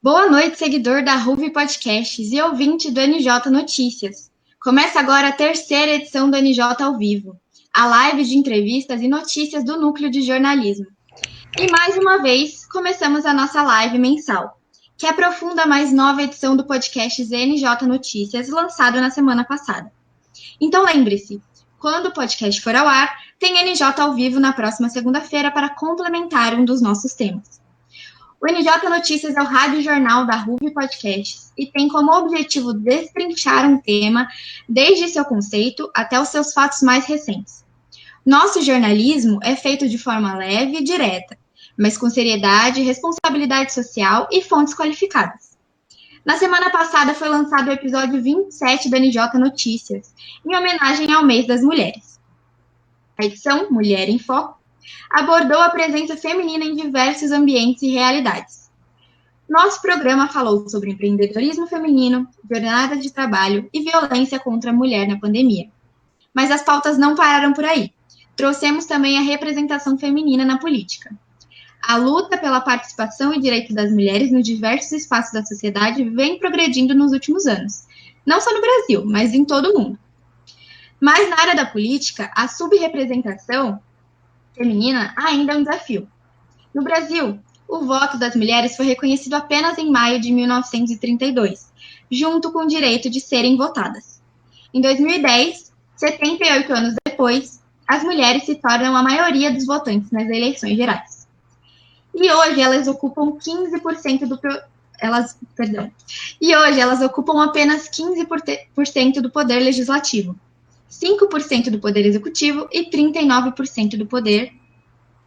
Boa noite, seguidor da Ruve Podcasts e ouvinte do NJ Notícias. Começa agora a terceira edição do NJ ao vivo, a live de entrevistas e notícias do Núcleo de Jornalismo. E mais uma vez, começamos a nossa live mensal, que aprofunda a mais nova edição do podcast NJ Notícias, lançado na semana passada. Então lembre-se, quando o podcast for ao ar, tem NJ ao vivo na próxima segunda-feira para complementar um dos nossos temas. O NJ Notícias é o rádio jornal da Ruve Podcasts e tem como objetivo destrinchar um tema desde seu conceito até os seus fatos mais recentes. Nosso jornalismo é feito de forma leve e direta, mas com seriedade, responsabilidade social e fontes qualificadas. Na semana passada foi lançado o episódio 27 do NJ Notícias, em homenagem ao mês das mulheres. A edição Mulher em Foco abordou a presença feminina em diversos ambientes e realidades. Nosso programa falou sobre empreendedorismo feminino, jornada de trabalho e violência contra a mulher na pandemia. Mas as pautas não pararam por aí. Trouxemos também a representação feminina na política. A luta pela participação e direito das mulheres nos diversos espaços da sociedade vem progredindo nos últimos anos, não só no Brasil, mas em todo o mundo. Mas na área da política, a subrepresentação feminina ainda é um desafio. No Brasil, o voto das mulheres foi reconhecido apenas em maio de 1932, junto com o direito de serem votadas. Em 2010, 78 anos depois, as mulheres se tornam a maioria dos votantes nas eleições gerais. E hoje elas ocupam 15% do E hoje elas ocupam apenas 15% do poder legislativo, 5% do poder executivo e 39% do poder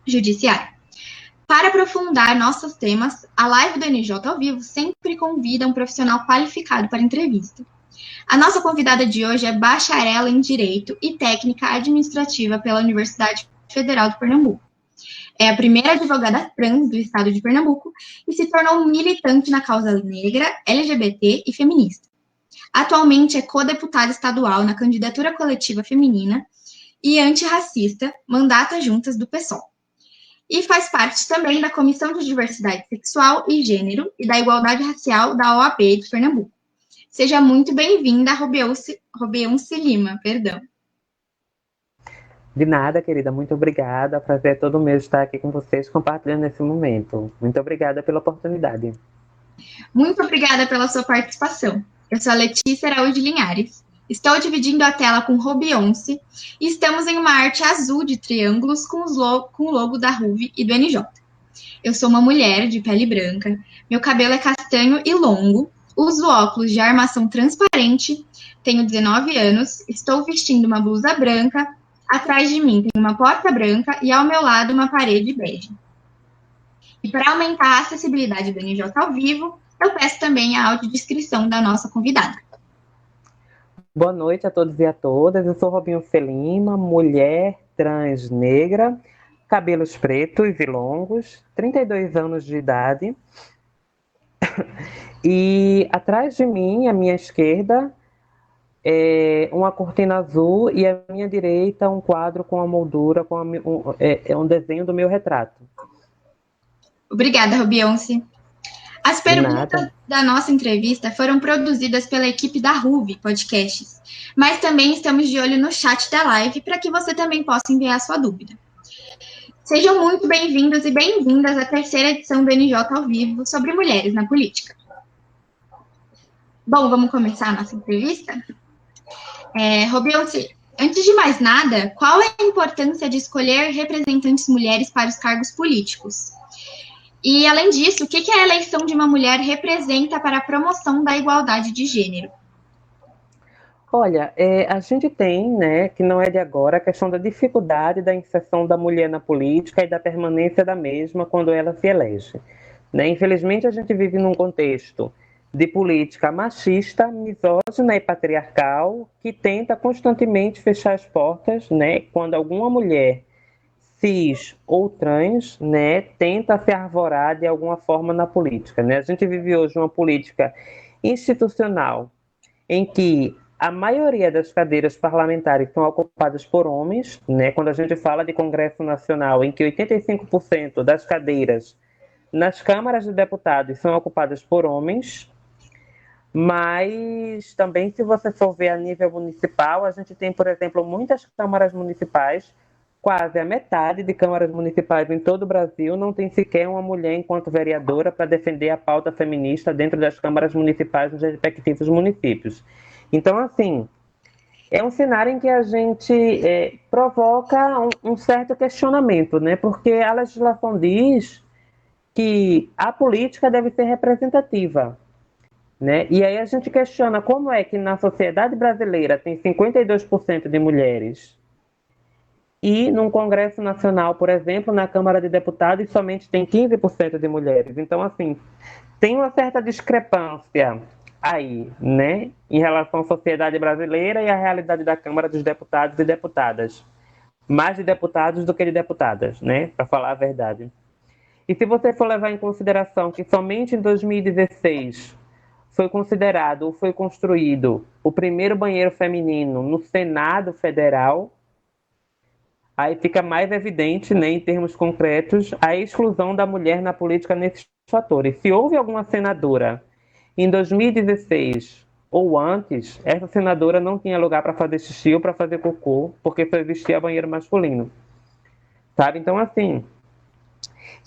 judiciário. Para aprofundar nossos temas, a live do NJ ao vivo sempre convida um profissional qualificado para entrevista. A nossa convidada de hoje é bacharel em Direito e Técnica Administrativa pela Universidade Federal de Pernambuco. É a primeira advogada trans do estado de Pernambuco e se tornou militante na causa negra, LGBT e feminista. Atualmente é co-deputada estadual na candidatura coletiva feminina e antirracista, mandata juntas do PSOL. E faz parte também da Comissão de Diversidade Sexual e Gênero e da Igualdade Racial da OAB de Pernambuco. Seja muito bem-vinda, Robeunce Lima, perdão. De nada, querida. Muito obrigada. Prazer é todo meu estar aqui com vocês, compartilhando esse momento. Muito obrigada pela oportunidade. Muito obrigada pela sua participação. Eu sou a Letícia Araújo Linhares. Estou dividindo a tela com Robeonce e estamos em uma arte azul de triângulos com o logo da Ruve e do NJ. Eu sou uma mulher de pele branca, meu cabelo é castanho e longo, uso óculos de armação transparente, tenho 19 anos, estou vestindo uma blusa branca, atrás de mim tem uma porta branca e ao meu lado uma parede bege. E para aumentar a acessibilidade do NJ ao vivo, eu peço também a audiodescrição da nossa convidada. Boa noite a todos e a todas. Eu sou Robeunce Lima, mulher trans negra, cabelos pretos e longos, 32 anos de idade. E atrás de mim, à minha esquerda, é uma cortina azul e à minha direita um quadro com a moldura, com um desenho do meu retrato. Obrigada, Robeonce. As perguntas da nossa entrevista foram produzidas pela equipe da Ruve Podcasts, mas também estamos de olho no chat da live para que você também possa enviar sua dúvida. Sejam muito bem-vindos e bem-vindas à terceira edição do NJ ao vivo sobre mulheres na política. Bom, vamos começar a nossa entrevista? Robeonce, antes de mais nada, qual é a importância de escolher representantes mulheres para os cargos políticos? E, além disso, o que a eleição de uma mulher representa para a promoção da igualdade de gênero? Olha, a gente tem, né, que não é de agora, a questão da dificuldade da inserção da mulher na política e da permanência da mesma quando ela se elege. Né? Infelizmente, a gente vive num contexto de política machista, misógina e patriarcal, que tenta constantemente fechar as portas, né, quando alguma mulher cis ou trans, né, tenta se arvorar de alguma forma na política. Né? A gente vive hoje uma política institucional em que a maioria das cadeiras parlamentares são ocupadas por homens, né? Quando a gente fala de Congresso Nacional, em que 85% das cadeiras nas câmaras de deputados são ocupadas por homens, mas também, se você for ver a nível municipal, a gente tem, por exemplo, muitas câmaras municipais, quase a metade de câmaras municipais em todo o Brasil não tem sequer uma mulher enquanto vereadora para defender a pauta feminista dentro das câmaras municipais dos respectivos municípios. Então, assim, é um cenário em que a gente provoca um certo questionamento, né? Porque a legislação diz que a política deve ser representativa, né? E aí a gente questiona como é que na sociedade brasileira tem 52% de mulheres e num Congresso Nacional, por exemplo, na Câmara de Deputados, somente tem 15% de mulheres. Então, assim, tem uma certa discrepância aí, né, em relação à sociedade brasileira e à realidade da Câmara dos Deputados e Deputadas. Mais de deputados do que de deputadas, né, para falar a verdade. E se você for levar em consideração que somente em 2016 foi considerado ou foi construído o primeiro banheiro feminino no Senado Federal, aí fica mais evidente, né, em termos concretos, a exclusão da mulher na política nesses fatores. Se houve alguma senadora em 2016 ou antes, essa senadora não tinha lugar para fazer xixi ou para fazer cocô, porque só existia banheiro masculino. Sabe? Então, assim,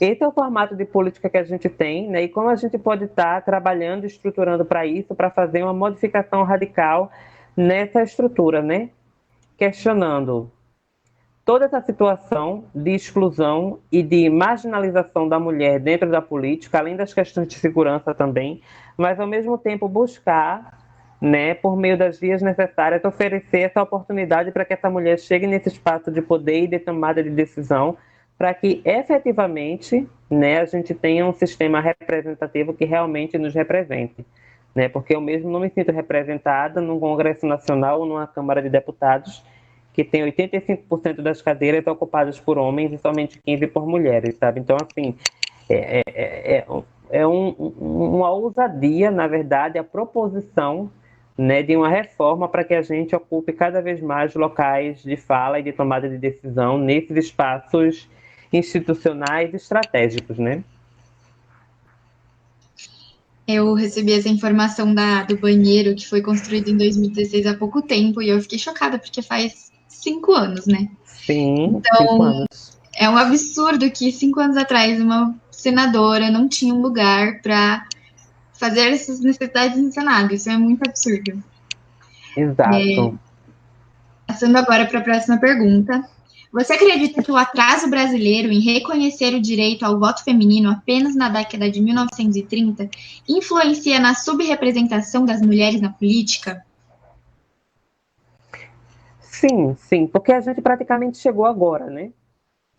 esse é o formato de política que a gente tem, né? E como a gente pode estar trabalhando e estruturando para isso, para fazer uma modificação radical nessa estrutura, né? Questionando toda essa situação de exclusão e de marginalização da mulher dentro da política, além das questões de segurança também, mas ao mesmo tempo buscar, né, por meio das vias necessárias, oferecer essa oportunidade para que essa mulher chegue nesse espaço de poder e de tomada de decisão, para que efetivamente, né, a gente tenha um sistema representativo que realmente nos represente. Né, porque eu mesmo não me sinto representada num Congresso Nacional ou numa Câmara de Deputados que tem 85% das cadeiras ocupadas por homens e somente 15% por mulheres, sabe? Então, assim, uma ousadia, na verdade, a proposição, né, de uma reforma para que a gente ocupe cada vez mais locais de fala e de tomada de decisão nesses espaços institucionais e estratégicos, né? Eu recebi essa informação do banheiro que foi construído em 2016 há pouco tempo e eu fiquei chocada porque faz 5 anos, né? Sim, Então, 5 anos. é um absurdo que 5 anos atrás uma senadora não tinha um lugar para fazer essas necessidades no Senado. Isso é muito absurdo. Exato. Passando agora para a próxima pergunta. Você acredita que o atraso brasileiro em reconhecer o direito ao voto feminino apenas na década de 1930 influencia na subrepresentação das mulheres na política? Sim, sim, porque a gente praticamente chegou agora, né?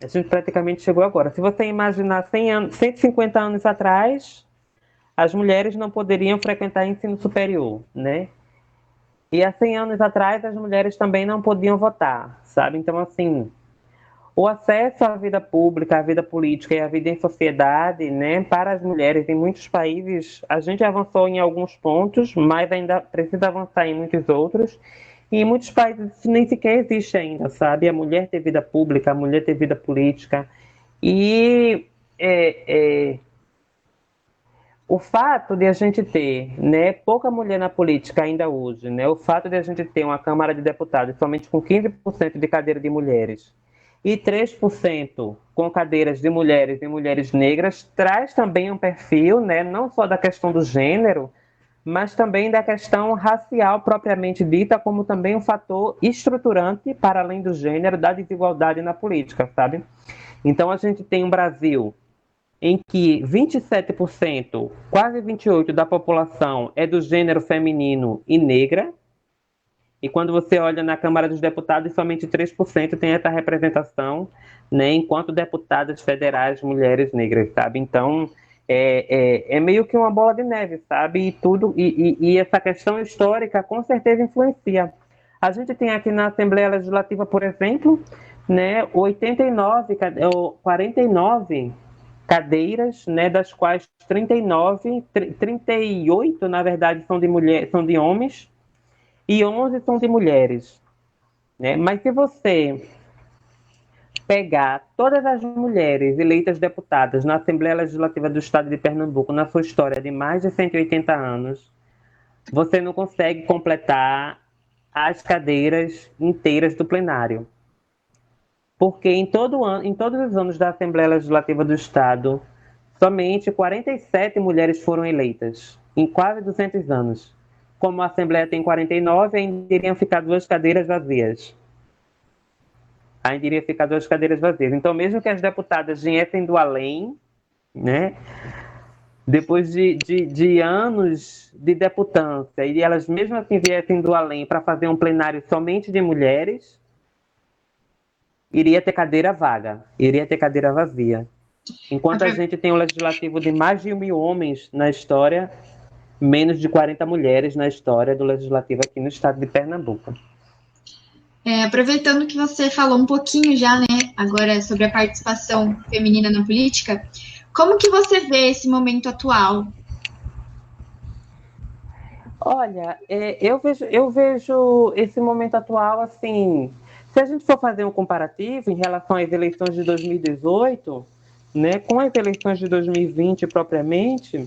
A gente praticamente chegou agora. Se você imaginar 100 anos, 150 anos atrás, as mulheres não poderiam frequentar ensino superior, né? E há 100 anos atrás, as mulheres também não podiam votar, sabe? Então, assim, o acesso à vida pública, à vida política e à vida em sociedade, né, para as mulheres em muitos países, a gente avançou em alguns pontos, mas ainda precisa avançar em muitos outros. E em muitos países isso nem sequer existe ainda, sabe? A mulher ter vida pública, a mulher ter vida política. E o fato de a gente ter, né, pouca mulher na política ainda hoje, né, o fato de a gente ter uma Câmara de Deputados somente com 15% de cadeira de mulheres e 3% com cadeiras de mulheres e mulheres negras, traz também um perfil, né, não só da questão do gênero, mas também da questão racial propriamente dita, como também um fator estruturante, para além do gênero, da desigualdade na política, sabe? Então a gente tem um Brasil em que 27%, quase 28% da população é do gênero feminino e negra, e quando você olha na Câmara dos Deputados, somente 3% tem essa representação, né, enquanto deputadas federais mulheres negras, sabe? Então, é meio que uma bola de neve, sabe? E essa questão histórica com certeza influencia. A gente tem aqui na Assembleia Legislativa, por exemplo, né, 49 cadeiras, né, das quais 38, na verdade, são de mulheres, são de homens, e 11 são de mulheres. Né? Mas se você pegar todas as mulheres eleitas deputadas na Assembleia Legislativa do Estado de Pernambuco na sua história de mais de 180 anos, você não consegue completar as cadeiras inteiras do plenário. Porque em todos os anos da Assembleia Legislativa do Estado, somente 47 mulheres foram eleitas, em quase 200 anos. Como a Assembleia tem 49, ainda iriam ficar 2 cadeiras vazias. Então, mesmo que as deputadas viessem do além, né, depois de anos de deputância, e elas mesmo assim viessem do além para fazer um plenário somente de mulheres, iria ter cadeira vaga, iria ter cadeira vazia. Enquanto a gente tem um legislativo de mais de 1.000 homens na história, menos de 40 mulheres na história do legislativo aqui no estado de Pernambuco. Aproveitando que você falou um pouquinho já, né, agora sobre a participação feminina na política, como que você vê esse momento atual? Olha, eu vejo esse momento atual assim, se a gente for fazer um comparativo em relação às eleições de 2018, né, com as eleições de 2020 propriamente,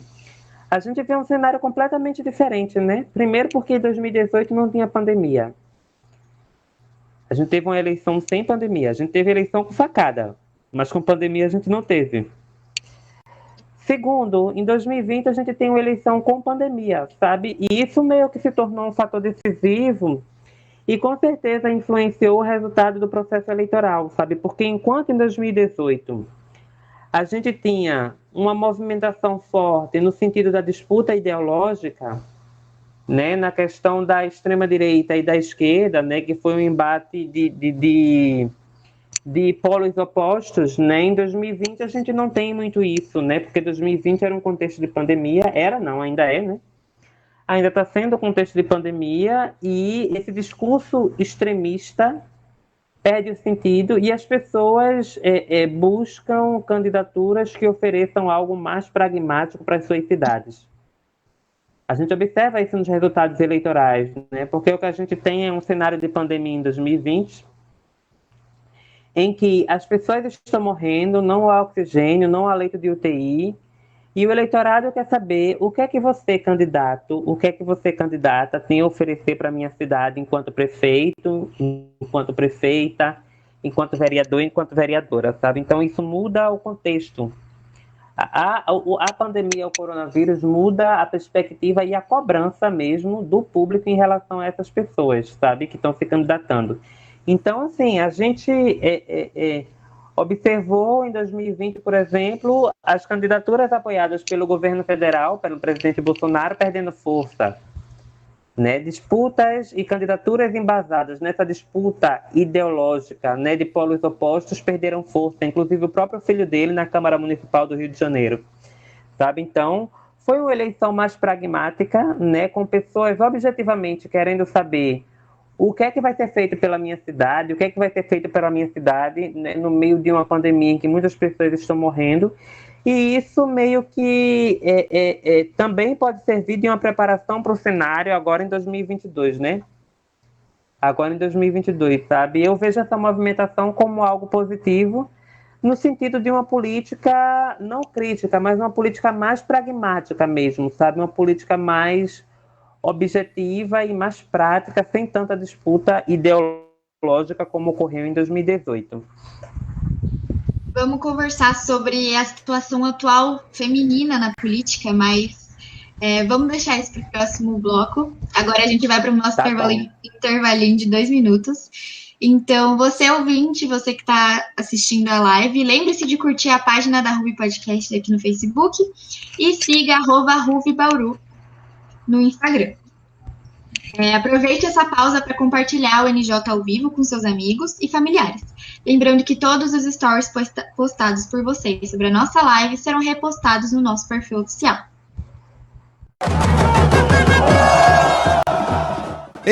a gente vê um cenário completamente diferente, né? Primeiro porque em 2018 não tinha pandemia. A gente teve uma eleição sem pandemia. A gente teve eleição com facada, mas com pandemia a gente não teve. Segundo, em 2020 a gente tem uma eleição com pandemia, sabe? E isso meio que se tornou um fator decisivo e com certeza influenciou o resultado do processo eleitoral, sabe? Porque enquanto em 2018 a gente tinha uma movimentação forte no sentido da disputa ideológica, né, na questão da extrema-direita e da esquerda, né, que foi um embate de polos opostos, né, em 2020 a gente não tem muito isso, né, porque 2020 era um contexto de pandemia, ainda é, né, ainda está sendo um contexto de pandemia e esse discurso extremista perde o sentido e as pessoas buscam candidaturas que ofereçam algo mais pragmático para as suas cidades. A gente observa isso nos resultados eleitorais, né? Porque o que a gente tem é um cenário de pandemia em 2020, em que as pessoas estão morrendo, não há oxigênio, não há leito de UTI, e o eleitorado quer saber o que é que você, candidato, o que é que você, candidata, tem a oferecer para a minha cidade enquanto prefeito, enquanto prefeita, enquanto vereador, enquanto vereadora, sabe? Então, isso muda o contexto. A pandemia, o coronavírus, muda a perspectiva e a cobrança mesmo do público em relação a essas pessoas, sabe, que estão se candidatando. Então, assim, a gente observou em 2020, por exemplo, as candidaturas apoiadas pelo governo federal, pelo presidente Bolsonaro, perdendo força, né? Disputas e candidaturas embasadas nessa disputa ideológica, né, de polos opostos perderam força, inclusive o próprio filho dele na Câmara Municipal do Rio de Janeiro, sabe? Então, foi uma eleição mais pragmática, né, com pessoas objetivamente querendo saber o que é que vai ser feito pela minha cidade, o que é que vai ser feito pela minha cidade, né, no meio de uma pandemia em que muitas pessoas estão morrendo. E isso meio que também pode servir de uma preparação para o cenário agora em 2022, né? Agora em 2022, sabe? Eu vejo essa movimentação como algo positivo, no sentido de uma política não crítica, mas uma política mais pragmática mesmo, sabe? Uma política mais objetiva e mais prática, sem tanta disputa ideológica como ocorreu em 2018. Vamos conversar sobre a situação atual feminina na política, mas vamos deixar isso para o próximo bloco. Agora a gente vai para o nosso intervalinho de 2 minutos. Então, você ouvinte, você que está assistindo a live, lembre-se de curtir a página da Ruby Podcast aqui no Facebook e siga @RubyBauru no Instagram. Aproveite essa pausa para compartilhar o NJ ao vivo com seus amigos e familiares. Lembrando que todos os stories postados por vocês sobre a nossa live serão repostados no nosso perfil oficial.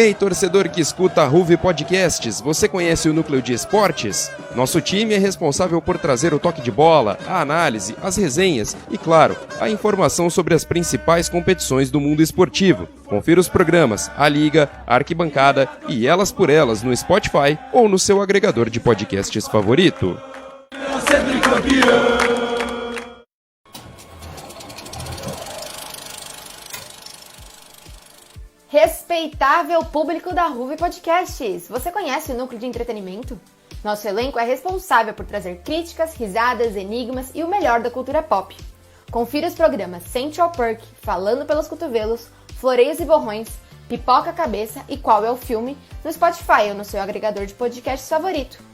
Ei, torcedor que escuta a Ruve Podcasts, você conhece o Núcleo de Esportes? Nosso time é responsável por trazer o toque de bola, a análise, as resenhas e, claro, a informação sobre as principais competições do mundo esportivo. Confira os programas, a Liga, a Arquibancada e Elas por Elas no Spotify ou no seu agregador de podcasts favorito. Respeitável público da Ruve Podcasts, você conhece o núcleo de entretenimento? Nosso elenco é responsável por trazer críticas, risadas, enigmas e o melhor da cultura pop. Confira os programas Central Perk, Falando pelos Cotovelos, Floreios e Borrões, Pipoca Cabeça e Qual é o Filme no Spotify ou no seu agregador de podcasts favorito.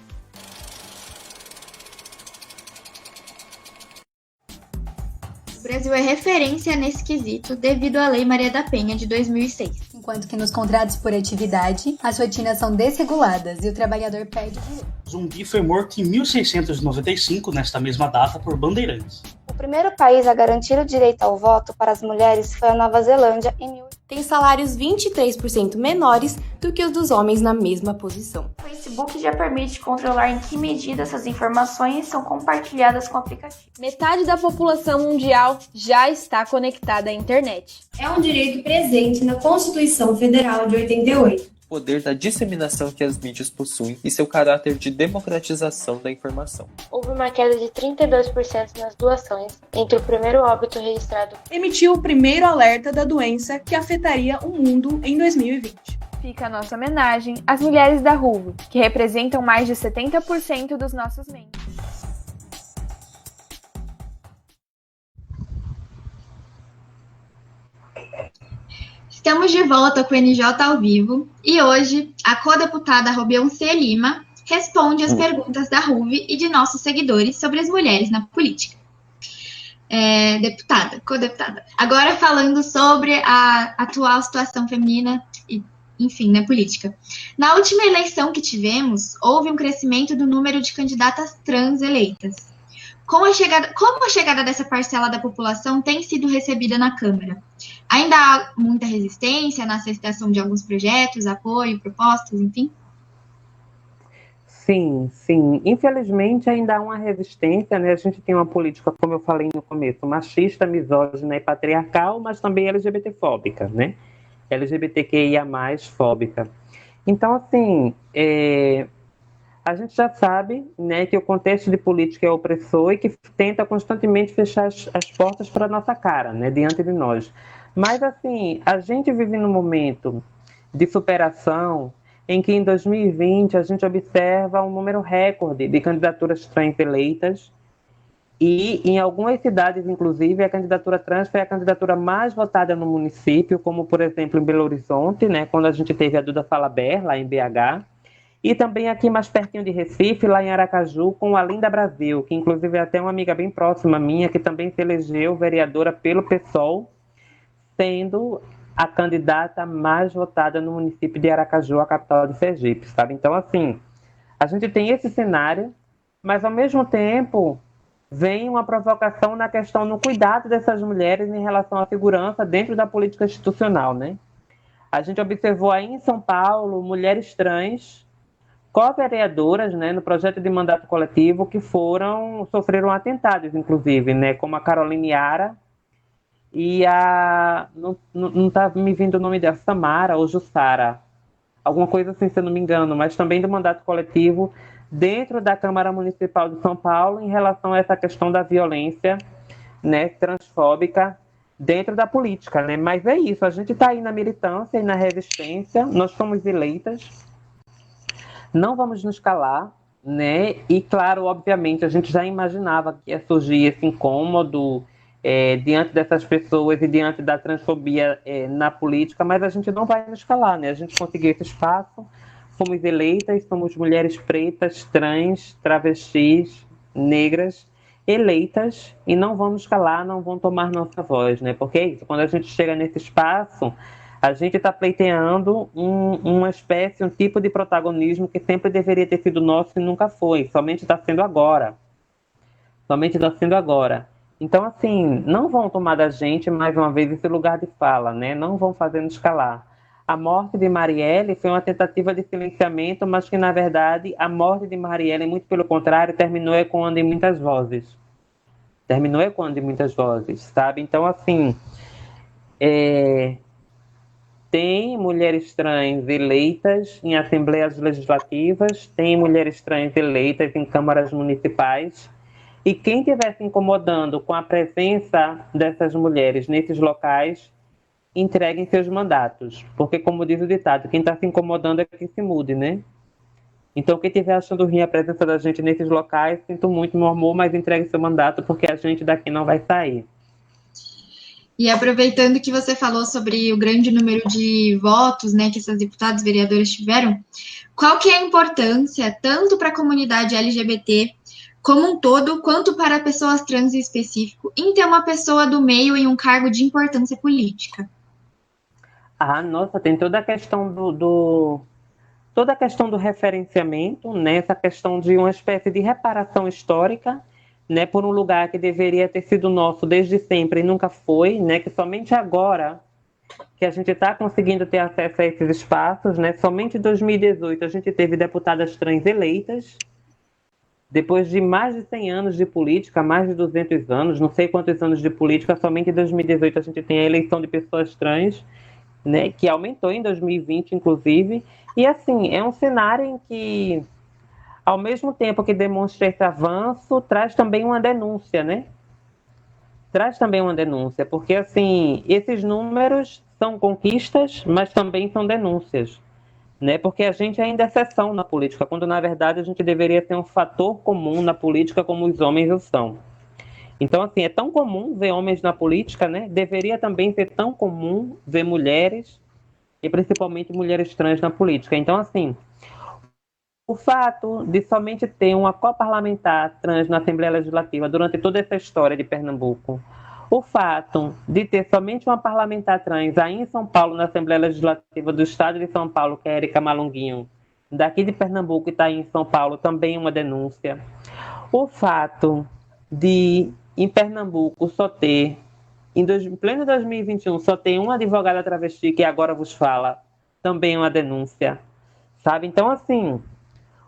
O Brasil é referência nesse quesito devido à Lei Maria da Penha de 2006. Enquanto que nos contratos por atividade, as rotinas são desreguladas e o trabalhador perde dinheiro. Zumbi foi morto em 1695, nesta mesma data, por bandeirantes. O primeiro país a garantir o direito ao voto para as mulheres foi a Nova Zelândia em 1800. Tem salários 23% menores do que os dos homens na mesma posição. O Facebook já permite controlar em que medida essas informações são compartilhadas com o aplicativo. Metade da população mundial já está conectada à internet. É um direito presente na Constituição Federal de 88. O poder da disseminação que as mídias possuem e seu caráter de democratização da informação. Houve uma queda de 32% nas doações entre o primeiro óbito registrado. Emitiu o primeiro alerta da doença que afetaria o mundo em 2020. Fica a nossa homenagem às mulheres da Ruve, que representam mais de 70% dos nossos membros. Estamos de volta com o NJ ao vivo e hoje a co-deputada Robeyoncé Lima responde as perguntas da Ruve e de nossos seguidores sobre as mulheres na política. Co-deputada. Agora falando sobre a atual situação feminina e, enfim, na política. Na última eleição que tivemos, houve um crescimento do número de candidatas trans eleitas. Como a chegada dessa parcela da população tem sido recebida na Câmara? Ainda há muita resistência na aceitação de alguns projetos, apoio, propostas, enfim? Sim. Infelizmente ainda há uma resistência, né? A gente tem uma política, como eu falei no começo, machista, misógina e patriarcal, mas também LGBTfóbica, né? LGBTQIA+, fóbica. Então, assim, a gente já sabe, né, que o contexto de política é opressor e que tenta constantemente fechar as portas para a nossa cara, né, diante de nós. Mas, assim, a gente vive num momento de superação em que, em 2020, a gente observa um número recorde de candidaturas trans eleitas e, em algumas cidades, inclusive, a candidatura trans foi a candidatura mais votada no município, como, por exemplo, em Belo Horizonte, né, quando a gente teve a Duda Falabella, lá em BH, e também aqui mais pertinho de Recife, lá em Aracaju, com a Linda Brasil, que inclusive é até uma amiga bem próxima minha, que também se elegeu vereadora pelo PSOL, sendo a candidata mais votada no município de Aracaju, a capital de Sergipe, sabe? Então, assim, a gente tem esse cenário, mas ao mesmo tempo vem uma provocação na questão, no cuidado dessas mulheres em relação à segurança dentro da política institucional, né? A gente observou aí em São Paulo mulheres trans co-vereadoras, né, no projeto de mandato coletivo que sofreram atentados, inclusive, né, como a Caroline Yara e não está me vindo o nome dela, Samara ou Jussara, alguma coisa assim, se eu não me engano, mas também do mandato coletivo dentro da Câmara Municipal de São Paulo em relação a essa questão da violência, né, transfóbica dentro da política, né, mas é isso, a gente está aí na militância e na resistência, nós fomos eleitas, não vamos nos calar, né? E, claro, obviamente, a gente já imaginava que ia surgir esse incômodo diante dessas pessoas e diante da transfobia na política, mas a gente não vai nos calar, né? A gente conseguiu esse espaço, fomos eleitas, somos mulheres pretas, trans, travestis, negras, eleitas, e não vamos calar, não vão tomar nossa voz, né? Porque é isso, quando a gente chega nesse espaço, a gente está pleiteando uma espécie, um tipo de protagonismo que sempre deveria ter sido nosso e nunca foi. Somente está sendo agora. Então, assim, não vão tomar da gente, mais uma vez, esse lugar de fala, né? Não vão fazer nos calar. a morte de Marielle foi uma tentativa de silenciamento, mas que, na verdade, a morte de Marielle, muito pelo contrário, terminou ecoando em muitas vozes. Terminou ecoando em muitas vozes, sabe? Então, assim, tem mulheres trans eleitas em assembleias legislativas, tem mulheres trans eleitas em câmaras municipais, e quem estiver se incomodando com a presença dessas mulheres nesses locais, entreguem seus mandatos, porque, como diz o ditado, quem está se incomodando é que se mude, né? Então, quem estiver achando ruim a presença da gente nesses locais, sinto muito, meu amor, mas entregue seu mandato, porque a gente daqui não vai sair. E aproveitando que você falou sobre o grande número de votos, né, que essas deputadas e vereadoras tiveram, qual que é a importância, tanto para a comunidade LGBT como um todo, quanto para pessoas trans em específico, em ter uma pessoa do meio em um cargo de importância política? Ah, nossa, tem toda a questão toda a questão do referenciamento, né? Essa questão de uma espécie de reparação histórica, né? Por um lugar que deveria ter sido nosso desde sempre e nunca foi, né? Que somente agora que a gente está conseguindo ter acesso a esses espaços, né? Somente em 2018 a gente teve deputadas trans eleitas, depois de mais de 100 anos de política, mais de 200 anos, não sei quantos anos de política, somente em 2018 a gente tem a eleição de pessoas trans, né, que aumentou em 2020, inclusive. E, assim, é um cenário em que, ao mesmo tempo que demonstra esse avanço, traz também uma denúncia, né? Traz também uma denúncia, porque, assim, esses números são conquistas, mas também são denúncias, né? Porque a gente ainda é exceção na política, quando, na verdade, a gente deveria ser um fator comum na política como os homens o são. Então, assim, é tão comum ver homens na política, né? Deveria também ser tão comum ver mulheres, e principalmente mulheres trans na política. Então, assim, o fato de somente ter uma coparlamentar trans na Assembleia Legislativa durante toda essa história de Pernambuco, o fato de ter somente uma parlamentar trans aí em São Paulo, na Assembleia Legislativa do Estado de São Paulo, que é a Érica Malunguinho, daqui de Pernambuco e está aí em São Paulo, também uma denúncia. O fato de em Pernambuco só ter, em pleno 2021, só tem uma advogada travesti que agora vos fala, também uma denúncia, sabe? Então, assim,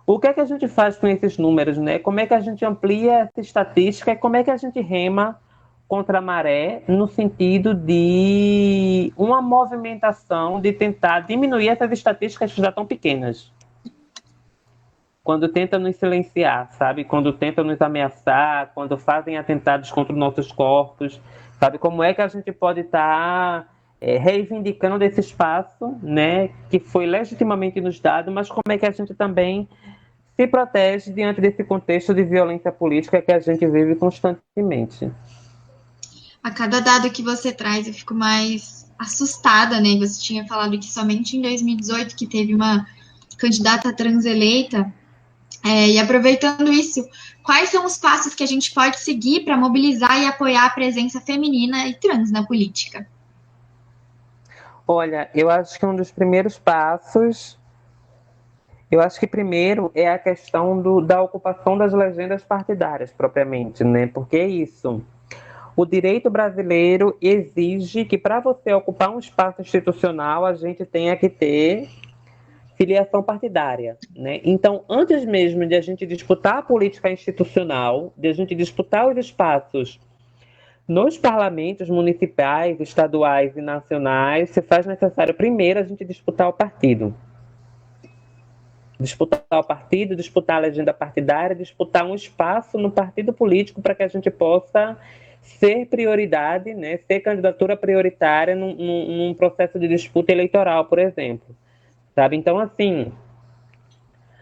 o que é que a gente faz com esses números, né? Como é que a gente amplia essa estatística e como é que a gente rema contra a maré no sentido de uma movimentação de tentar diminuir essas estatísticas que já estão pequenas? Quando tentam nos silenciar, sabe? Quando tentam nos ameaçar, quando fazem atentados contra os nossos corpos, sabe? Como é que a gente pode estar reivindicando esse espaço, né? Que foi legitimamente nos dado, mas como é que a gente também se protege diante desse contexto de violência política que a gente vive constantemente? A cada dado que você traz, eu fico mais assustada, né? Você tinha falado que somente em 2018 que teve uma candidata trans eleita. E aproveitando isso, quais são os passos que a gente pode seguir para mobilizar e apoiar a presença feminina e trans na política? Olha, eu acho que um dos primeiros passos, eu acho que primeiro é a questão da ocupação das legendas partidárias, propriamente, né? Porque é isso. O direito brasileiro exige que para você ocupar um espaço institucional, a gente tenha que ter filiação partidária, né? Então, antes mesmo de a gente disputar a política institucional, de a gente disputar os espaços nos parlamentos municipais, estaduais e nacionais, se faz necessário primeiro a gente disputar o partido. Disputar o partido, disputar a legenda partidária, disputar um espaço no partido político para que a gente possa ser prioridade, né? Ser candidatura prioritária num processo de disputa eleitoral, por exemplo. Sabe? Então, assim,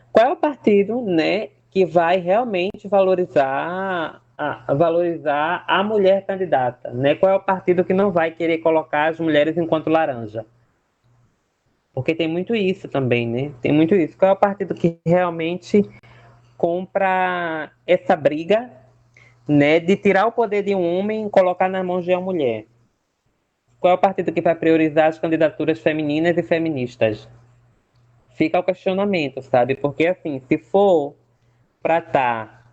qual é o partido, né, que vai realmente valorizar a mulher candidata, né? Qual é o partido que não vai querer colocar as mulheres enquanto laranja? Porque tem muito isso também, né? Tem muito isso. Qual é o partido que realmente compra essa briga, né, de tirar o poder de um homem e colocar nas mãos de uma mulher? Qual é o partido que vai priorizar as candidaturas femininas e feministas? Fica o questionamento, sabe? Porque, assim, se for para estar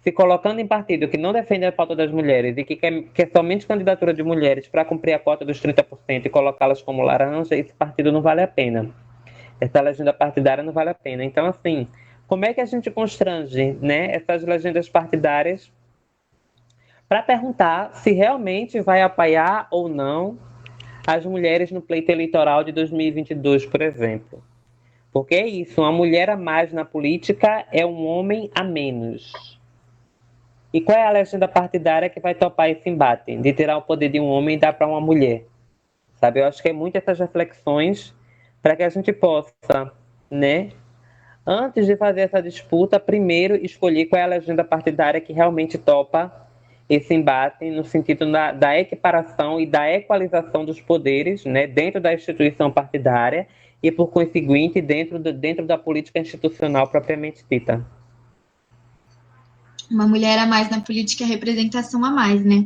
se colocando em partido que não defende a pauta das mulheres e que quer somente candidatura de mulheres para cumprir a cota dos 30% e colocá-las como laranja, esse partido não vale a pena. Essa legenda partidária não vale a pena. Então, assim, como é que a gente constrange, né, essas legendas partidárias para perguntar se realmente vai apoiar ou não as mulheres no pleito eleitoral de 2022, por exemplo? Porque é isso, uma mulher a mais na política é um homem a menos. E qual é a legenda partidária que vai topar esse embate de tirar o poder de um homem e dar para uma mulher? Sabe, eu acho que é muito essas reflexões para que a gente possa, né, antes de fazer essa disputa, primeiro escolher qual é a legenda partidária que realmente topa esse embate no sentido da equiparação e da equalização dos poderes, né, dentro da instituição partidária e, por conseguinte, dentro da política institucional propriamente dita. Uma mulher a mais na política é representação a mais, né?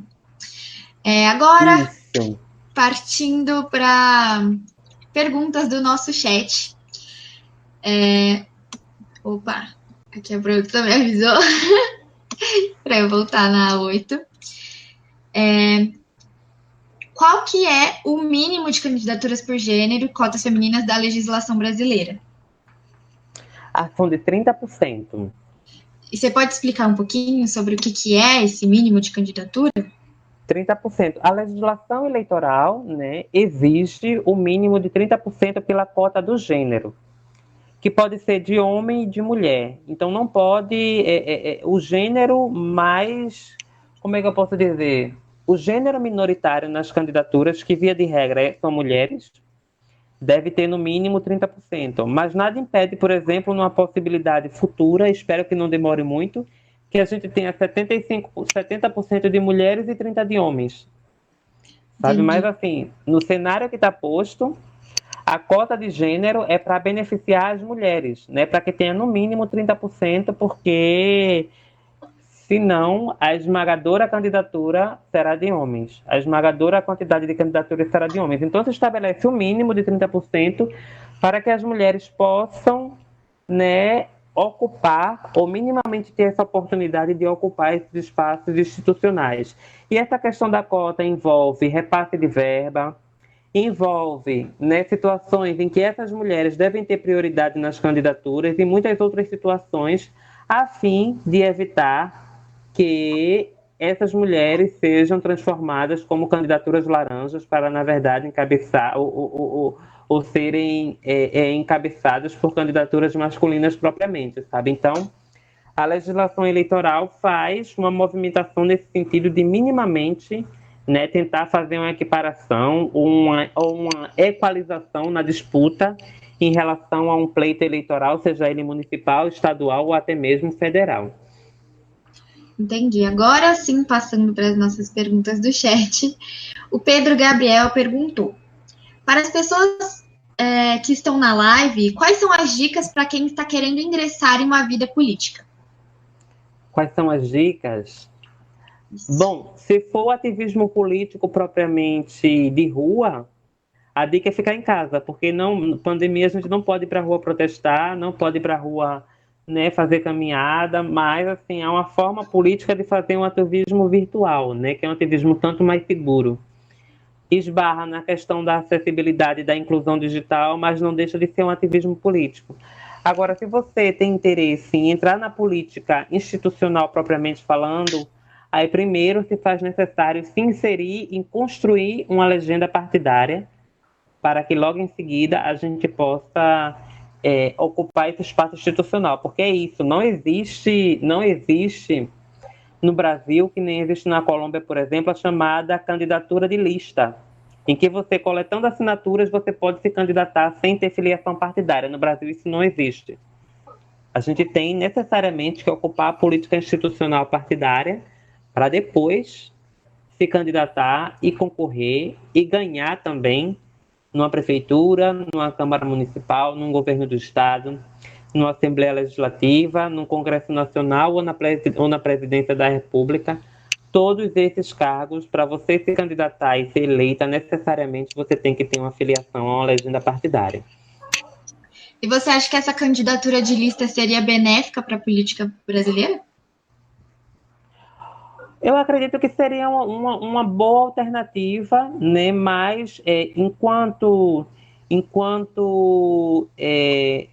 Agora, Isso. Partindo para perguntas do nosso chat. Opa, aqui a produção me avisou para eu voltar na 8. Qual que é o mínimo de candidaturas por gênero e cotas femininas da legislação brasileira? São de 30%. E você pode explicar um pouquinho sobre o que é esse mínimo de candidatura? 30%. A legislação eleitoral, né, exige o mínimo de 30% pela cota do gênero, que pode ser de homem e de mulher. Então, não pode... o gênero mais... Como é que eu posso dizer? O gênero minoritário nas candidaturas, que via de regra são mulheres, deve ter no mínimo 30%. Mas nada impede, por exemplo, numa possibilidade futura, espero que não demore muito, que a gente tenha 70% de mulheres e 30% de homens. Sabe? Entendi. Mas, assim, no cenário que está posto, a cota de gênero é para beneficiar as mulheres, né? Para que tenha no mínimo 30%, porque senão a esmagadora candidatura será de homens. A esmagadora quantidade de candidaturas será de homens. Então, se estabelece o mínimo de 30% para que as mulheres possam, né, ocupar ou minimamente ter essa oportunidade de ocupar esses espaços institucionais. E essa questão da cota envolve repasse de verba, envolve, né, situações em que essas mulheres devem ter prioridade nas candidaturas e muitas outras situações a fim de evitar que essas mulheres sejam transformadas como candidaturas laranjas para, na verdade, encabeçar ou serem encabeçadas por candidaturas masculinas propriamente, sabe? Então, a legislação eleitoral faz uma movimentação nesse sentido de minimamente, né, tentar fazer uma equiparação ou uma equalização na disputa em relação a um pleito eleitoral, seja ele municipal, estadual ou até mesmo federal. Entendi. Agora sim, passando para as nossas perguntas do chat, o Pedro Gabriel perguntou: para as pessoas que estão na live, quais são as dicas para quem está querendo ingressar em uma vida política? Quais são as dicas? Bom, se for ativismo político propriamente de rua, a dica é ficar em casa, porque pandemia a gente não pode ir para a rua protestar, não pode ir para a rua, né, fazer caminhada, mas assim, é uma forma política de fazer um ativismo virtual, né, que é um ativismo tanto mais seguro. Esbarra na questão da acessibilidade e da inclusão digital, mas não deixa de ser um ativismo político. Agora, se você tem interesse em entrar na política institucional propriamente falando, aí primeiro se faz necessário se inserir em construir uma legenda partidária para que logo em seguida a gente possa ocupar esse espaço institucional, porque é isso, não existe no Brasil, que nem existe na Colômbia, por exemplo, a chamada candidatura de lista, em que você, coletando assinaturas, você pode se candidatar sem ter filiação partidária. No Brasil isso não existe. A gente tem necessariamente que ocupar a política institucional partidária para depois se candidatar e concorrer e ganhar também numa prefeitura, numa Câmara Municipal, num governo do Estado, numa Assembleia Legislativa, num Congresso Nacional ou na Presidência da República. Todos esses cargos, para você se candidatar e ser eleita, necessariamente você tem que ter uma filiação a uma legenda partidária. E você acha que essa candidatura de lista seria benéfica para a política brasileira? Eu acredito que seria uma boa alternativa, né? Mas enquanto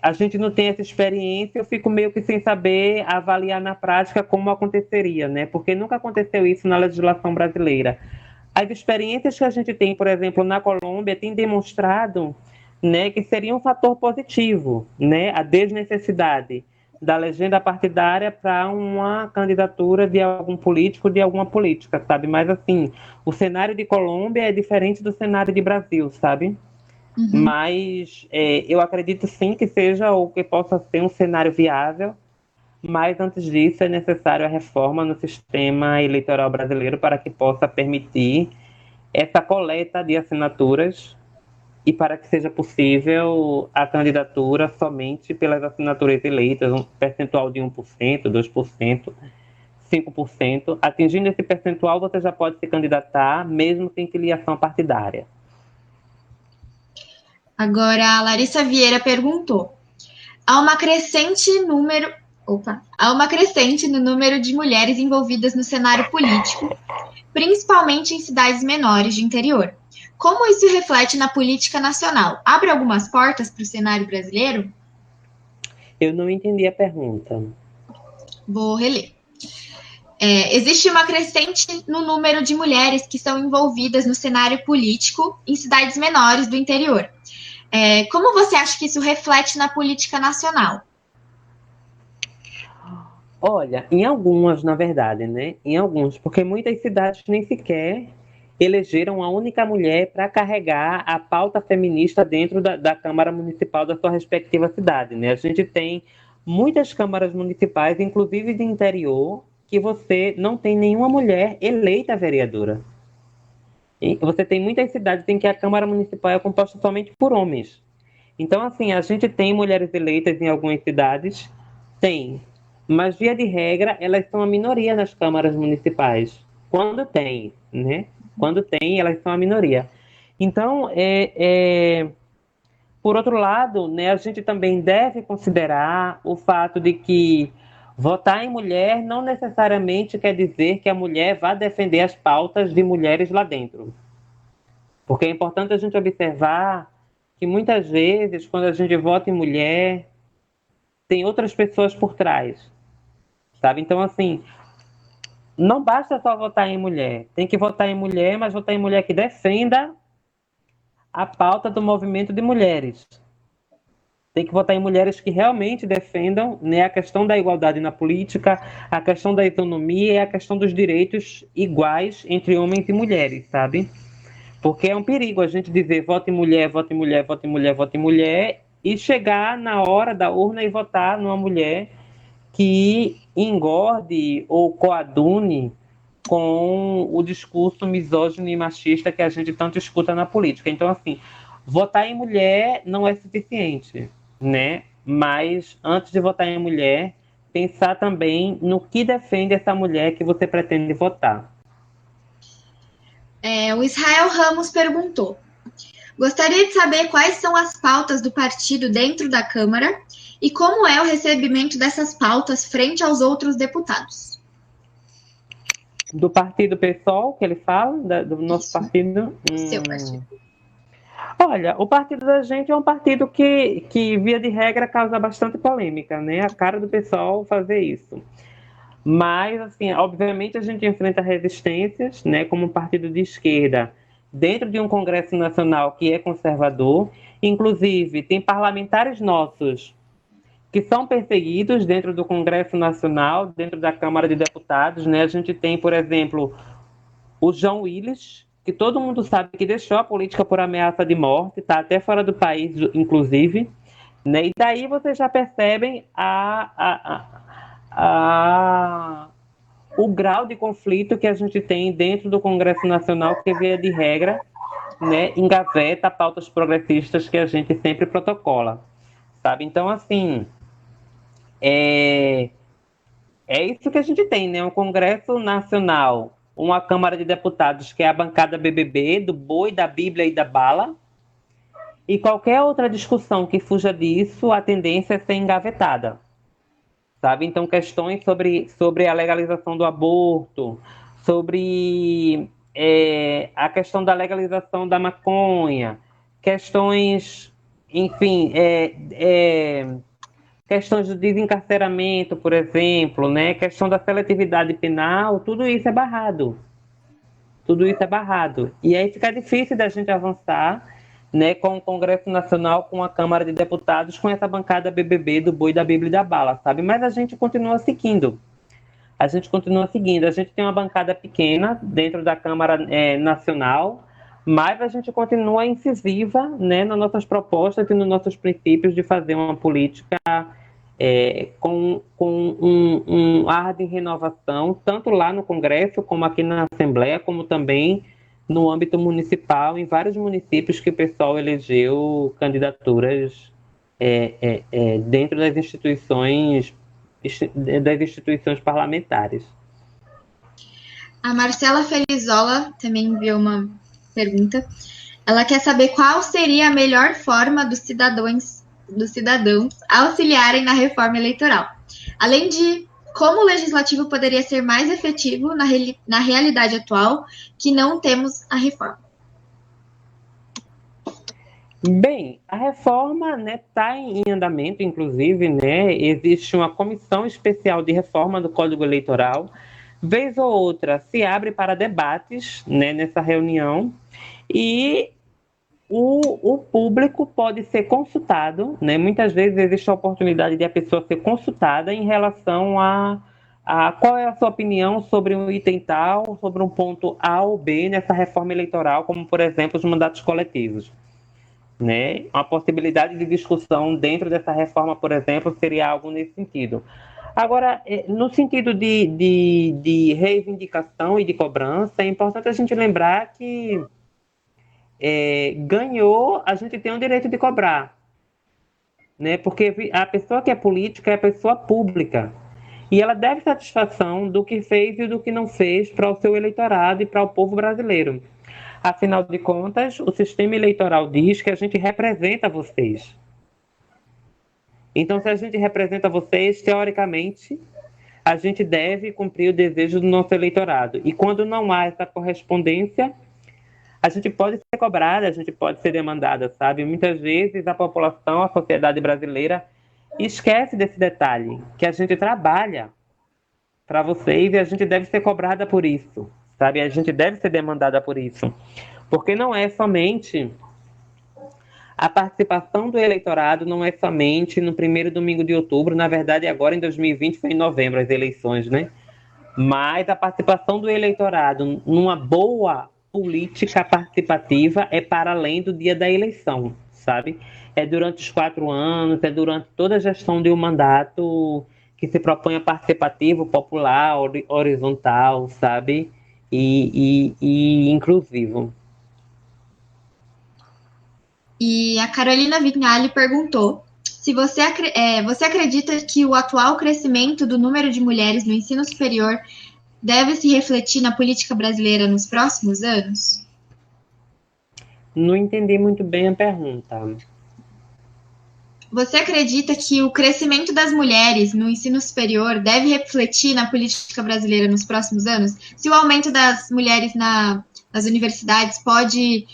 a gente não tem essa experiência, eu fico meio que sem saber avaliar na prática como aconteceria, né? Porque nunca aconteceu isso na legislação brasileira. As experiências que a gente tem, por exemplo, na Colômbia, têm demonstrado, né, que seria um fator positivo, né, a desnecessidade da legenda partidária para uma candidatura de algum político, de alguma política, sabe? Mas, assim, o cenário de Colômbia é diferente do cenário de Brasil, sabe? Mas eu acredito sim que seja ou que possa ser um cenário viável, mas antes disso é necessário a reforma no sistema eleitoral brasileiro para que possa permitir essa coleta de assinaturas e para que seja possível a candidatura somente pelas assinaturas eleitas, um percentual de 1%, 2%, 5%. Atingindo esse percentual, você já pode se candidatar, mesmo sem filiação partidária. Agora, a Larissa Vieira perguntou: há uma crescente no número de mulheres envolvidas no cenário político, principalmente em cidades menores de interior. Como isso reflete na política nacional? Abre algumas portas para o cenário brasileiro? Eu não entendi a pergunta. Vou reler. Existe uma crescente no número de mulheres que são envolvidas no cenário político em cidades menores do interior. Como você acha que isso reflete na política nacional? Olha, em algumas, na verdade, né? Em alguns, porque muitas cidades nem sequer elegeram a única mulher para carregar a pauta feminista dentro da Câmara Municipal da sua respectiva cidade, né? A gente tem muitas câmaras municipais, inclusive de interior, que você não tem nenhuma mulher eleita vereadora. E você tem muitas cidades em que a Câmara Municipal é composta somente por homens. Então, assim, a gente tem mulheres eleitas em algumas cidades, tem, mas via de regra, elas são a minoria nas câmaras municipais. Quando tem, né? Quando tem, elas são a minoria. Então, por outro lado, né, a gente também deve considerar o fato de que votar em mulher não necessariamente quer dizer que a mulher vá defender as pautas de mulheres lá dentro. Porque é importante a gente observar que muitas vezes, quando a gente vota em mulher, tem outras pessoas por trás, sabe? Então, assim, não basta só votar em mulher. Tem que votar em mulher, mas votar em mulher que defenda a pauta do movimento de mulheres. Tem que votar em mulheres que realmente defendam, né, a questão da igualdade na política, a questão da autonomia e a questão dos direitos iguais entre homens e mulheres, sabe? Porque é um perigo a gente dizer vote em mulher, vote em mulher, vote em mulher, vote em mulher, e chegar na hora da urna e votar numa mulher que engorde ou coadune com o discurso misógino e machista que a gente tanto escuta na política. Então, assim, votar em mulher não é suficiente, né? Mas, antes de votar em mulher, pensar também no que defende essa mulher que você pretende votar. O Israel Ramos perguntou: gostaria de saber quais são as pautas do partido dentro da Câmara e como é o recebimento dessas pautas frente aos outros deputados. Do partido PSOL, que ele fala? Do nosso partido? Seu partido. Olha, o partido da gente é um partido que, via de regra, causa bastante polêmica, né? A cara do PSOL fazer isso. Mas, assim, obviamente a gente enfrenta resistências, né, como um partido de esquerda, dentro de um Congresso Nacional que é conservador. Inclusive, tem parlamentares nossos que são perseguidos dentro do Congresso Nacional, dentro da Câmara de Deputados, né? A gente tem, por exemplo, o João Willis, que todo mundo sabe que deixou a política por ameaça de morte, está até fora do país, inclusive, né? E daí vocês já percebem o grau de conflito que a gente tem dentro do Congresso Nacional, que via de regra, né, engaveta pautas progressistas que a gente sempre protocola, sabe? Então, assim, é isso que a gente tem, né? Um Congresso Nacional, uma Câmara de Deputados que é a bancada BBB, do boi, da Bíblia e da bala, e qualquer outra discussão que fuja disso, a tendência é ser engavetada, sabe? Então, questões sobre a legalização do aborto, sobre a questão da legalização da maconha, questões, enfim, questões do desencarceramento, por exemplo, né? Questão da seletividade penal, tudo isso é barrado. Tudo isso é barrado. E aí fica difícil da gente avançar, né, com o Congresso Nacional, com a Câmara de Deputados, com essa bancada BBB do boi, da Bíblia e da bala, sabe? Mas a gente continua seguindo. A gente tem uma bancada pequena dentro da Câmara Nacional, mas a gente continua incisiva, né, nas nossas propostas e nos nossos princípios de fazer uma política com um ar de renovação, tanto lá no Congresso, como aqui na Assembleia, como também no âmbito municipal, em vários municípios que o pessoal elegeu candidaturas dentro das instituições parlamentares. A Marcela Felizola também enviou uma pergunta. Ela quer saber qual seria a melhor forma dos cidadãos auxiliarem na reforma eleitoral. Além de como o legislativo poderia ser mais efetivo na realidade atual, que não temos a reforma. Bem, a reforma está em andamento, inclusive, né? Existe uma comissão especial de reforma do Código Eleitoral. Vez ou outra se abre para debates, né, nessa reunião, e o público pode ser consultado, né? Muitas vezes existe a oportunidade de a pessoa ser consultada em relação a qual é a sua opinião sobre um item tal, sobre um ponto A ou B nessa reforma eleitoral, como, por exemplo, os mandatos coletivos. Né? Uma possibilidade de discussão dentro dessa reforma, por exemplo, seria algo nesse sentido. Agora, no sentido de reivindicação e de cobrança, é importante a gente lembrar que ganhou, a gente tem o direito de cobrar, né? Porque a pessoa que é política é a pessoa pública e ela deve satisfação do que fez e do que não fez para o seu eleitorado e para o povo brasileiro. Afinal de contas, o sistema eleitoral diz que a gente representa vocês. Então, se a gente representa vocês, teoricamente, a gente deve cumprir o desejo do nosso eleitorado. E quando não há essa correspondência, a gente pode ser cobrada, a gente pode ser demandada, sabe? Muitas vezes a população, a sociedade brasileira, esquece desse detalhe, que a gente trabalha para vocês e a gente deve ser cobrada por isso, sabe? A gente deve ser demandada por isso. Porque não é somente a participação do eleitorado, não é somente no primeiro domingo de outubro, na verdade agora em 2020 foi em novembro as eleições, né? Mas a participação do eleitorado numa boa política participativa é para além do dia da eleição, sabe? É durante os 4 anos, é durante toda a gestão de um mandato que se propõe a participativo, popular, horizontal, sabe? E inclusivo. E a Carolina Vignali perguntou se você acredita que o atual crescimento do número de mulheres no ensino superior deve se refletir na política brasileira nos próximos anos? Não entendi muito bem a pergunta. Você acredita que o crescimento das mulheres no ensino superior deve refletir na política brasileira nos próximos anos? Se o aumento das mulheres nas universidades pode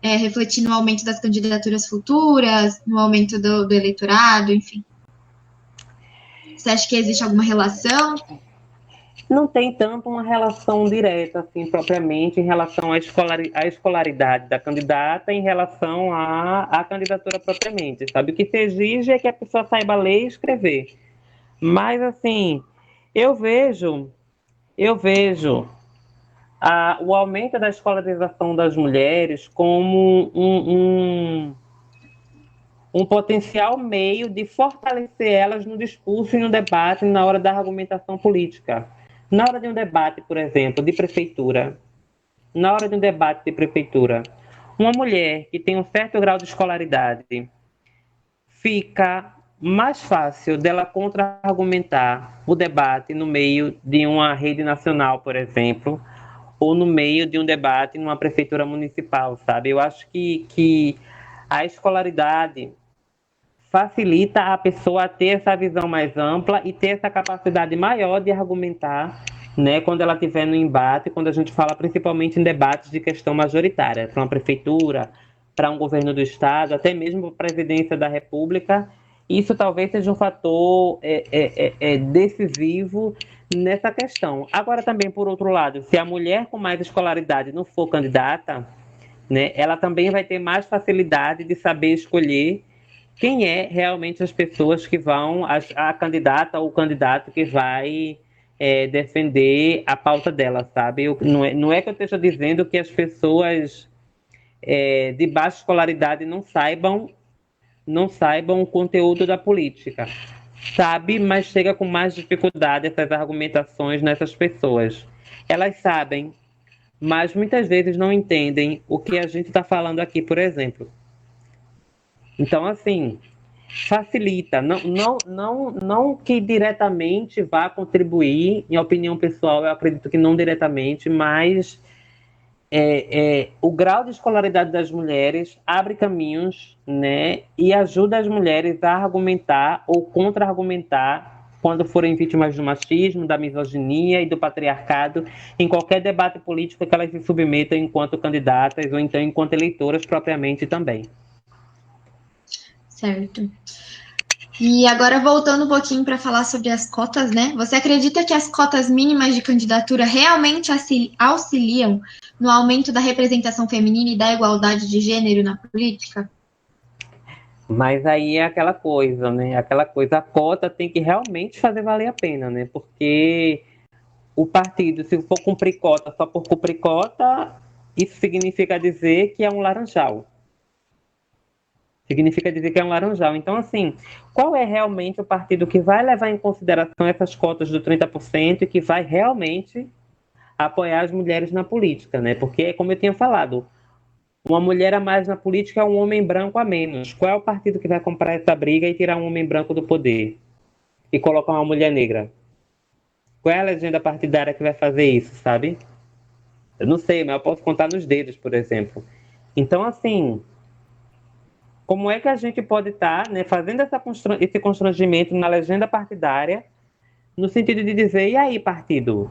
refletir no aumento das candidaturas futuras, no aumento do eleitorado, enfim. Você acha que existe alguma relação? Não tem tanto uma relação direta, assim, propriamente, em relação à escolaridade da candidata em relação à candidatura propriamente, sabe? O que se exige é que a pessoa saiba ler e escrever. Mas, assim, eu vejo o aumento da escolarização das mulheres como um potencial meio de fortalecer elas no discurso e no debate na hora da argumentação política. Na hora de um debate, por exemplo, de prefeitura, uma mulher que tem um certo grau de escolaridade, fica mais fácil dela contra-argumentar o debate no meio de uma rede nacional, por exemplo, ou no meio de um debate numa prefeitura municipal, sabe? Eu acho que a escolaridade facilita a pessoa a ter essa visão mais ampla e ter essa capacidade maior de argumentar né, quando ela estiver no embate, quando a gente fala principalmente em debates de questão majoritária, para uma prefeitura, para um governo do estado, até mesmo para a presidência da República, isso talvez seja um fator decisivo nessa questão. Agora também, por outro lado, se a mulher com mais escolaridade não for candidata, né, ela também vai ter mais facilidade de saber escolher quem é realmente as pessoas que vão, a candidata ou o candidato que vai defender a pauta dela, sabe? Não é que eu esteja dizendo que as pessoas de baixa escolaridade não saibam o conteúdo da política. Sabe, mas chega com mais dificuldade essas argumentações nessas pessoas. Elas sabem, mas muitas vezes não entendem o que a gente está falando aqui, por exemplo. Então, assim, facilita. Não que diretamente vá contribuir, em opinião pessoal, eu acredito que não diretamente, mas o grau de escolaridade das mulheres abre caminhos, né, e ajuda as mulheres a argumentar ou contra-argumentar quando forem vítimas do machismo, da misoginia e do patriarcado, em qualquer debate político que elas se submetam enquanto candidatas ou então enquanto eleitoras propriamente também. Certo. E agora, voltando um pouquinho para falar sobre as cotas, né? Você acredita que as cotas mínimas de candidatura realmente auxiliam no aumento da representação feminina e da igualdade de gênero na política? Mas aí é aquela coisa, né? Aquela coisa, a cota tem que realmente fazer valer a pena, né? Porque o partido, se for cumprir cota só por cumprir cota, isso significa dizer que é um laranjal. Significa dizer que é um laranjal. Então, assim, qual é realmente o partido que vai levar em consideração essas cotas do 30% e que vai realmente apoiar as mulheres na política, né? Porque, como eu tinha falado, uma mulher a mais na política é um homem branco a menos. Qual é o partido que vai comprar essa briga e tirar um homem branco do poder e colocar uma mulher negra? Qual é a legenda partidária que vai fazer isso, sabe? Eu não sei, mas eu posso contar nos dedos, por exemplo. Então, assim, como é que a gente pode estar, né, fazendo esse constrangimento na legenda partidária, no sentido de dizer, e aí, partido,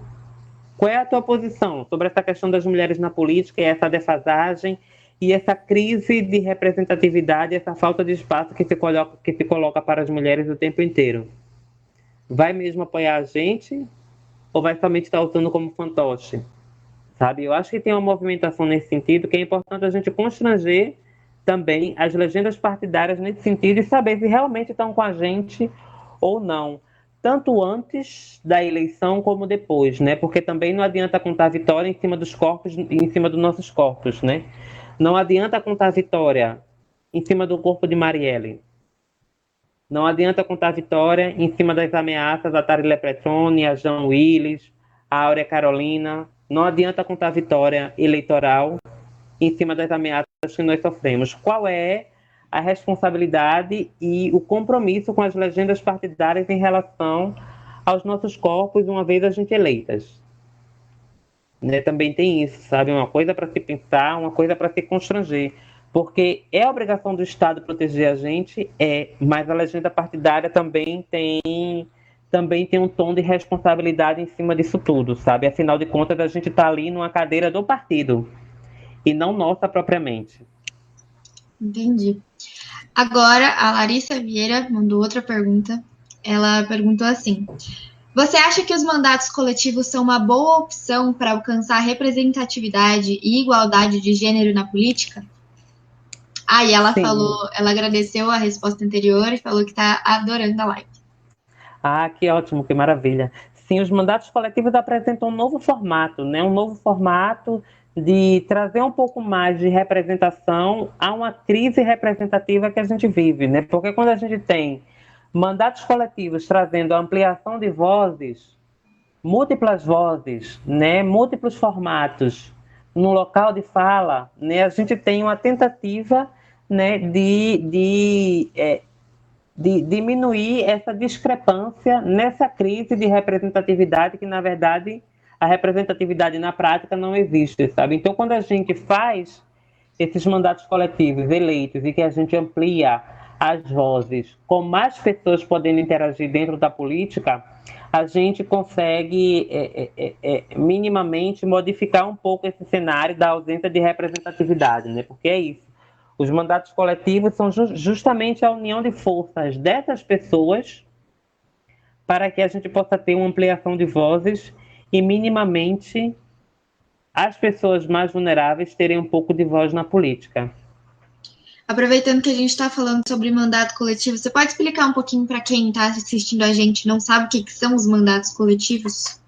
qual é a tua posição sobre essa questão das mulheres na política e essa defasagem e essa crise de representatividade, essa falta de espaço que se coloca para as mulheres o tempo inteiro? Vai mesmo apoiar a gente ou vai somente estar usando como fantoche? Sabe? Eu acho que tem uma movimentação nesse sentido que é importante a gente constranger também as legendas partidárias nesse sentido e saber se realmente estão com a gente ou não, tanto antes da eleição como depois, né? Porque também não adianta contar vitória em cima dos corpos, em cima dos nossos corpos, né? Não adianta contar vitória em cima do corpo de Marielle. Não adianta contar vitória em cima das ameaças a Tarilé Petroni, a Jean Willis, a Áurea Carolina. Não adianta contar vitória eleitoral em cima das ameaças que nós sofremos. Qual é a responsabilidade e o compromisso com as legendas partidárias em relação aos nossos corpos, uma vez a gente eleitas? Né? Também tem isso, sabe? Uma coisa para se pensar, uma coisa para se constranger. Porque é obrigação do Estado proteger a gente, mas a legenda partidária também tem um tom de responsabilidade em cima disso tudo, sabe? Afinal de contas, a gente está ali numa cadeira do partido e não nossa propriamente. Entendi. Agora, a Larissa Vieira mandou outra pergunta. Ela perguntou assim: você acha que os mandatos coletivos são uma boa opção para alcançar representatividade e igualdade de gênero na política? E ela Sim. ela agradeceu a resposta anterior e falou que está adorando a live. Que ótimo, que maravilha. Sim, os mandatos coletivos apresentam um novo formato, né? Um novo formato de trazer um pouco mais de representação a uma crise representativa que a gente vive, né? Porque quando a gente tem mandatos coletivos trazendo ampliação de vozes, múltiplas vozes, né? Múltiplos formatos no local de fala, né? A gente tem uma tentativa, né, de diminuir essa discrepância nessa crise de representatividade que, na verdade, a representatividade na prática não existe, sabe? Então, quando a gente faz esses mandatos coletivos eleitos e que a gente amplia as vozes com mais pessoas podendo interagir dentro da política, a gente consegue minimamente modificar um pouco esse cenário da ausência de representatividade, né? Porque é isso. Os mandatos coletivos são justamente a união de forças dessas pessoas para que a gente possa ter uma ampliação de vozes e minimamente as pessoas mais vulneráveis terem um pouco de voz na política. Aproveitando que a gente está falando sobre mandato coletivo, você pode explicar um pouquinho para quem está assistindo a gente e não sabe o que são os mandatos coletivos?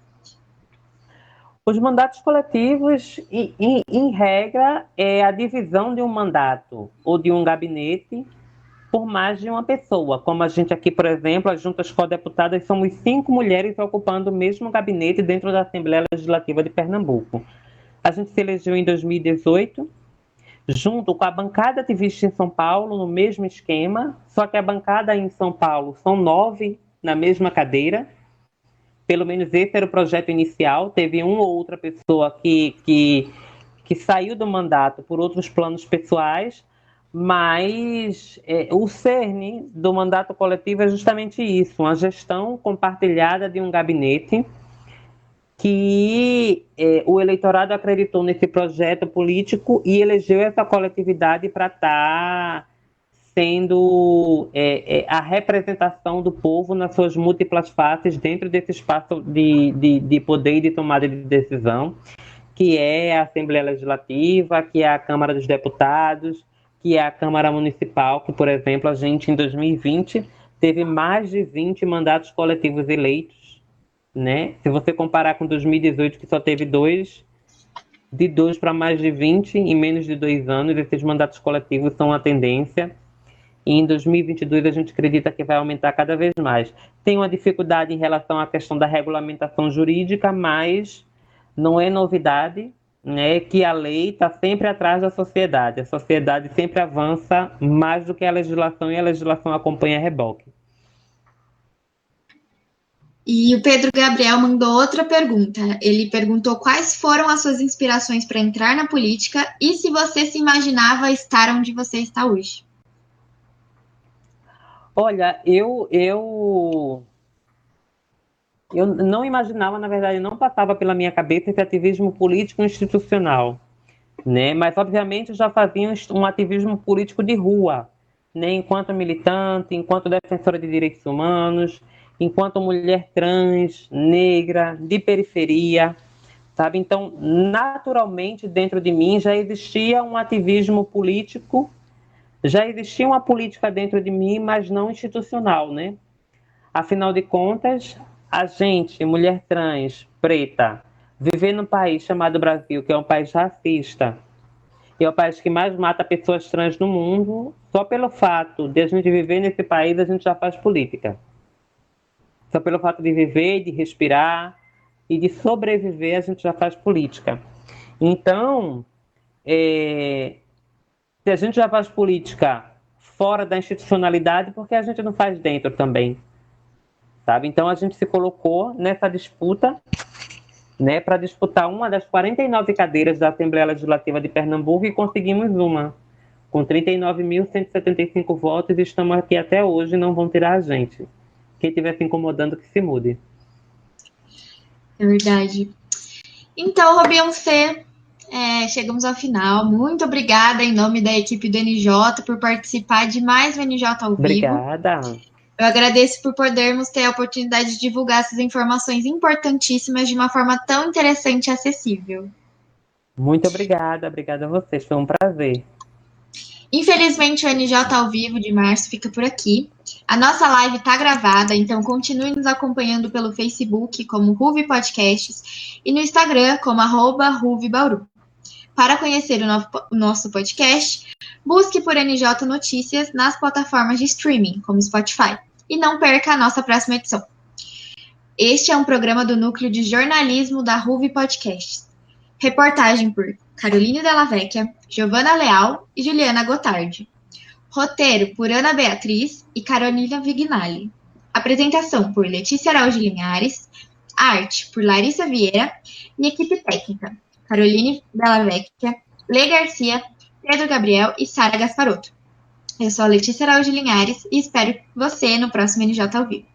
Os mandatos coletivos, em regra, é a divisão de um mandato ou de um gabinete por mais de uma pessoa. Como a gente aqui, por exemplo, as juntas co-deputadas, somos 5 mulheres ocupando o mesmo gabinete dentro da Assembleia Legislativa de Pernambuco. A gente se elegeu em 2018, junto com a bancada ativista em São Paulo, no mesmo esquema, só que a bancada em São Paulo são 9 na mesma cadeira. Pelo menos esse era o projeto inicial. Teve uma ou outra pessoa que saiu do mandato por outros planos pessoais, mas o cerne do mandato coletivo é justamente isso, uma gestão compartilhada de um gabinete que o eleitorado acreditou nesse projeto político e elegeu essa coletividade para estar sendo a representação do povo nas suas múltiplas faces dentro desse espaço de poder e de tomada de decisão, que é a Assembleia Legislativa, que é a Câmara dos Deputados, que é a Câmara Municipal, que, por exemplo, a gente, em 2020, teve mais de 20 mandatos coletivos eleitos, né? Se você comparar com 2018, que só teve 2, de 2 para mais de 20 em menos de 2 anos, esses mandatos coletivos são a tendência. E em 2022 a gente acredita que vai aumentar cada vez mais. Tem uma dificuldade em relação à questão da regulamentação jurídica, mas não é novidade, né, que a lei está sempre atrás da sociedade. A sociedade sempre avança mais do que a legislação e a legislação acompanha a reboque. E o Pedro Gabriel mandou outra pergunta. Ele perguntou quais foram as suas inspirações para entrar na política e se você se imaginava estar onde você está hoje. Olha, eu não imaginava, na verdade, não passava pela minha cabeça esse ativismo político institucional, né? Mas, obviamente, eu já fazia um ativismo político de rua, né? Enquanto militante, enquanto defensora de direitos humanos, enquanto mulher trans, negra, de periferia, sabe? Então, naturalmente, dentro de mim já existia um ativismo político, já existia uma política dentro de mim, mas não institucional, né? Afinal de contas, a gente, mulher trans, preta, viver num país chamado Brasil, que é um país racista, e é o país que mais mata pessoas trans no mundo, só pelo fato de a gente viver nesse país, a gente já faz política. Só pelo fato de viver, de respirar e de sobreviver, a gente já faz política. Então, se a gente já faz política fora da institucionalidade, por que a gente não faz dentro também? Sabe? Então, a gente se colocou nessa disputa, né, para disputar uma das 49 cadeiras da Assembleia Legislativa de Pernambuco e conseguimos uma, com 39.175 votos, e estamos aqui até hoje e não vão tirar a gente. Quem estiver se incomodando, que se mude. É verdade. Então, Beyoncé, chegamos ao final. Muito obrigada em nome da equipe do NJ por participar de mais um NJ ao vivo. Obrigada. Eu agradeço por podermos ter a oportunidade de divulgar essas informações importantíssimas de uma forma tão interessante e acessível. Muito obrigada. Obrigada a vocês. Foi um prazer. Infelizmente, o NJ ao vivo de março fica por aqui. A nossa live está gravada, então continue nos acompanhando pelo Facebook como Ruve Podcasts e no Instagram como @RuveBauru. Para conhecer o nosso podcast, busque por NJ Notícias nas plataformas de streaming, como Spotify. E não perca a nossa próxima edição. Este é um programa do Núcleo de Jornalismo da Ruve Podcasts. Reportagem por Caroline Della Vecchia, Giovana Leal e Juliana Gotardi. Roteiro por Ana Beatriz e Carolina Vignali. Apresentação por Letícia Araújo Linhares. Arte por Larissa Vieira. E equipe técnica: Caroline Della Vecchia, Lê Garcia, Pedro Gabriel e Sara Gasparotto. Eu sou a Letícia Araújo Linhares e espero você no próximo NJ ao vivo.